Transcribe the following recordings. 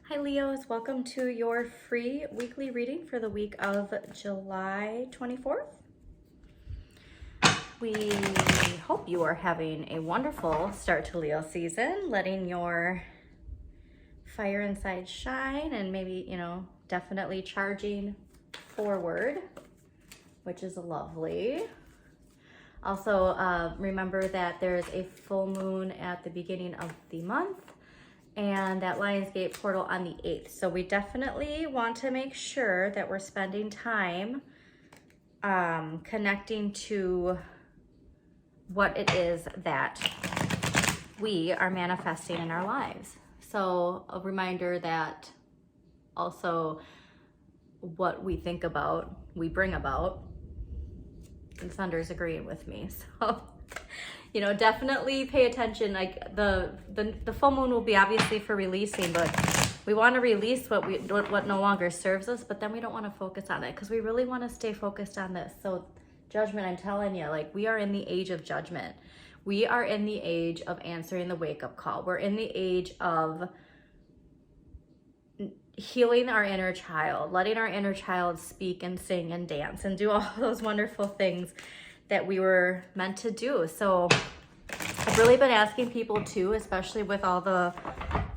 Hi Leos, welcome to your free weekly reading for the week of July 24th. We hope you are having a wonderful start to Leo season, letting your fire inside shine and maybe, definitely charging forward, which is lovely. Also, remember that there's a full moon at the beginning of the month and that Lionsgate portal on the 8th. So we definitely want to make sure that we're spending time connecting to what it is that we are manifesting in our lives. So a reminder that also what we think about, we bring about. And Thunder's agreeing with me. So definitely pay attention. Like the full moon will be obviously for releasing, but we want to release what no longer serves us, but then we don't want to focus on it because we really want to stay focused on this. So judgment, I'm telling you, like we are in the age of judgment. We are in the age of answering the wake-up call. We're in the age of healing our inner child, letting our inner child speak and sing and dance and do all those wonderful things that we were meant to do. So I've really been asking people too, especially with all the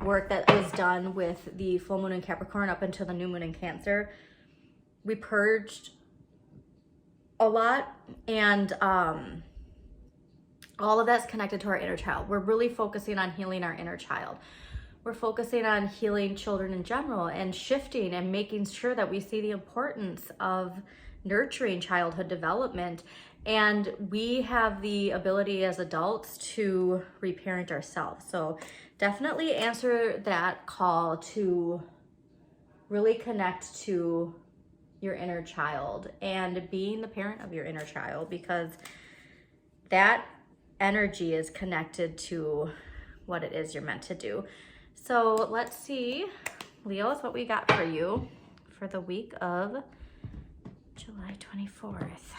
work that was done with the full moon in Capricorn up until the new moon in Cancer. We purged a lot, and all of that's connected to our inner child. We're really focusing on healing our inner child. We're focusing on healing children in general and shifting and making sure that we see the importance of nurturing childhood development. And we have the ability as adults to reparent ourselves. So definitely answer that call to really connect to your inner child and being the parent of your inner child, because that energy is connected to what it is you're meant to do. So let's see, Leos, what we got for you for the week of July 24th.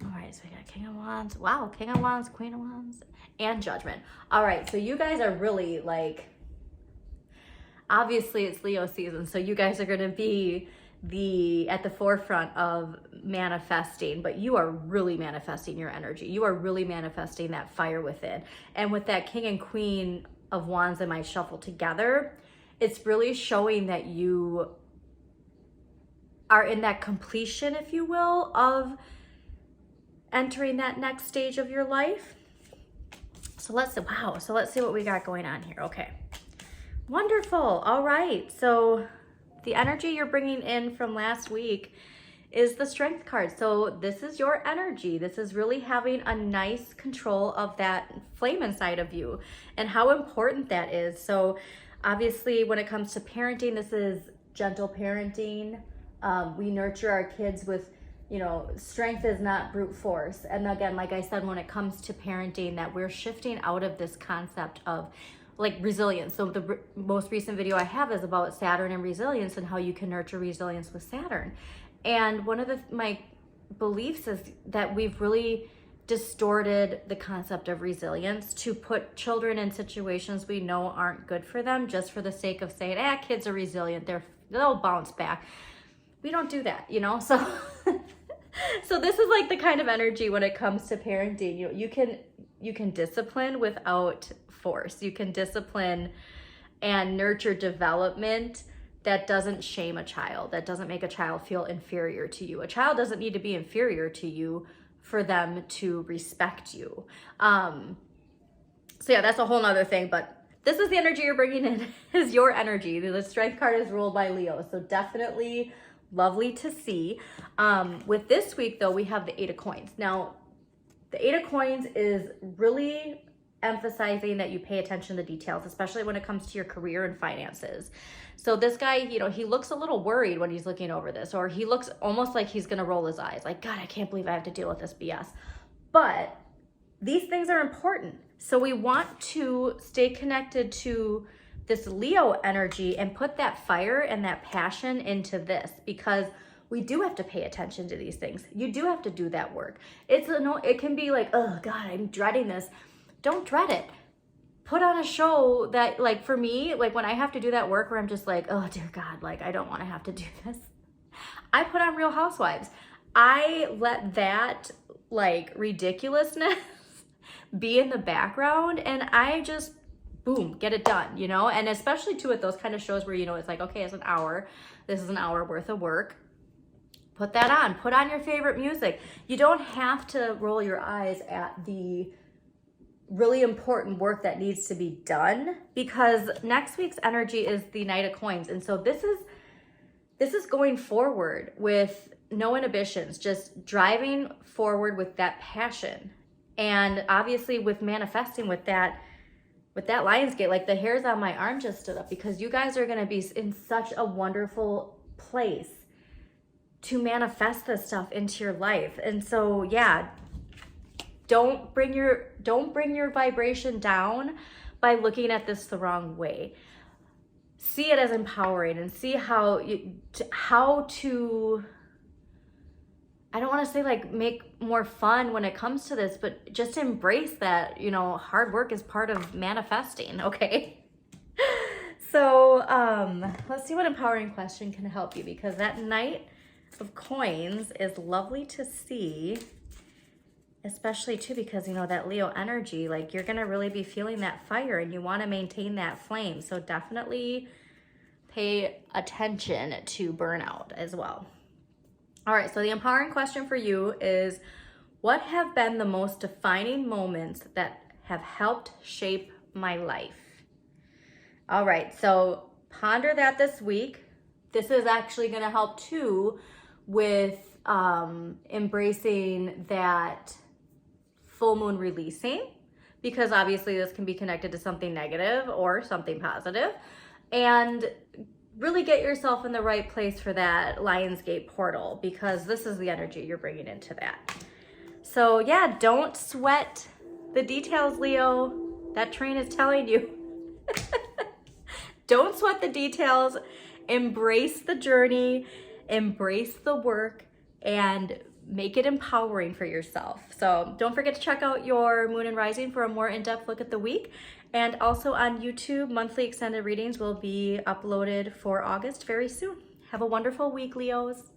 All right, so we got King of Wands. Wow, King of Wands, Queen of Wands, and Judgment. All right, so you guys are really obviously it's Leo season, so you guys are gonna be at the forefront of manifesting, but you are really manifesting your energy. You are really manifesting that fire within. And with that King and Queen of Wands in my shuffle together, it's really showing that you are in that completion, if you will, of entering that next stage of your life. So let's see what we got going on here. Okay, wonderful. All right, so the energy you're bringing in from last week is the Strength card. So this is your energy. This is really having a nice control of that flame inside of you and how important that is. So obviously when it comes to parenting, this is gentle parenting. We nurture our kids with, strength is not brute force. And again, like I said, when it comes to parenting, that we're shifting out of this concept of resilience. So the most recent video I have is about Saturn and resilience and how you can nurture resilience with Saturn. And one of my beliefs is that we've really distorted the concept of resilience to put children in situations we know aren't good for them just for the sake of saying, kids are resilient, they'll bounce back. We don't do that, so so this is the kind of energy when it comes to parenting. You can discipline without force. You can discipline and nurture development that doesn't shame a child, that doesn't make a child feel inferior to you. A child doesn't need to be inferior to you for them to respect you. So yeah, that's a whole nother thing, but this is the energy you're bringing in, is your energy. The Strength card is ruled by Leo, so definitely lovely to see. With this week though, we have the 8 of Coins. Now, the 8 of Coins is really emphasizing that you pay attention to the details, especially when it comes to your career and finances. So this guy, he looks a little worried when he's looking over this, or he looks almost like he's gonna roll his eyes, like, God, I can't believe I have to deal with this BS. But these things are important. So we want to stay connected to this Leo energy and put that fire and that passion into this, because we do have to pay attention to these things. You do have to do that work. It can be like, oh God, I'm dreading this. Don't dread it. put on a show that, like, for me, like when I have to do that work where I'm just like, oh dear God, like I don't want to have to do this, I put on Real Housewives. I let that like ridiculousness be in the background, and I just boom, get it done, you know? And especially too with those kind of shows where, you know, it's like, okay, it's an hour, this is an hour worth of work. Put that on, put on your favorite music. You don't have to roll your eyes at the really important work that needs to be done, because next week's energy is the Knight of Coins. And so this is going forward with no inhibitions, just driving forward with that passion. And obviously with manifesting with that Lionsgate, like the hairs on my arm just stood up, because you guys are going to be in such a wonderful place to manifest this stuff into your life. And so yeah, don't bring your vibration down by looking at this the wrong way. See it as empowering, and see how to, I don't want to say like make more fun when it comes to this, but just embrace that, you know, hard work is part of manifesting, okay? So let's see what empowering question can help you, because that Knight of Coins is lovely to see, especially too because, you know, that Leo energy, like you're gonna really be feeling that fire and you want to maintain that flame. So definitely pay attention to burnout as well. All right, so the empowering question for you is, what have been the most defining moments that have helped shape my life? All right, so ponder that this week. This is actually going to help too with embracing that full moon releasing, because obviously this can be connected to something negative or something positive. And really get yourself in the right place for that Lionsgate portal, because this is the energy you're bringing into that. So yeah, don't sweat the details, Leo. That train is telling you. Don't sweat the details. Embrace the journey, embrace the work, and make it empowering for yourself. So don't forget to check out your Moon and Rising for a more in-depth look at the week. And also on YouTube, monthly extended readings will be uploaded for August very soon. Have a wonderful week, Leos.